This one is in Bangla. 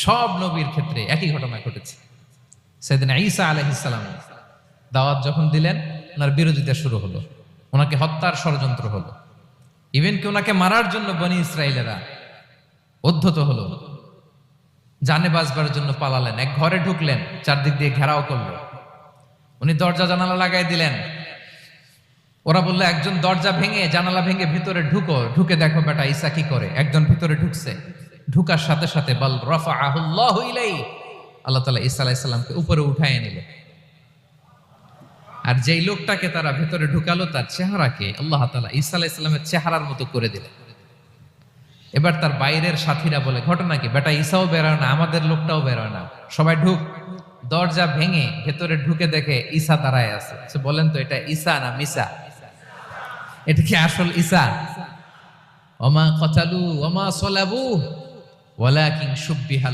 সব নবীর ক্ষেত্রে একই ঘটনা ঘটেছে। সাইয়েদনা ঈসা আলাইহিস সালাম দাওয়াত যখন দিলেন, ওনার বিরোধিতা শুরু হলো, ওনাকে হত্যার ষড়যন্ত্র হলো, ইভেন কি ওনাকে মারার জন্য বনি ইসরায়েলেরা উদ্ধত হলো, জানে বাঁচবার জন্য পালালেন, এক ঘরে ঢুকলেন, চারদিক দিয়ে ঘেরাও করলো, উনি দরজা জানালা লাগাই দিলেন। ওরা বললো একজন দরজা ভেঙে জানালা ভেঙে ভিতরে ঢুকে দেখো বেটা ঈসা কি করে। একজন ভিতরে ঢুকছে, ঢুকার সাথে সাথে বল রাফাআহুল্লাহু ইলাইহি, আল্লাহ তাআলা ঈসা আলাইহিস সালামকে উপরে উঠায় নিল। আর যেই লোকটাকে তারা ভেতরে ঢুকালো তার চেহারাকে আল্লাহ তাআলা ঈসা আলাইহিস সালামের চেহারার মতো করে দিলেন। এবার তার বাইরের সাথীরা বলে ঘটনা কি, বেটা ঈসাও বেরোয় না, আমাদের লোকটাও বেরোয় না, সবাই ঢুক। দরজা ভেঙে ভেতরে ঢুকে দেখে ঈসা দাঁড়ায় আছে। বলেন তো এটা ঈসা না মিসা? এটা কি আসল ঈসা? ওমা কতালু ওমা সলাবু ওয়ালাকিন শুব্বিহা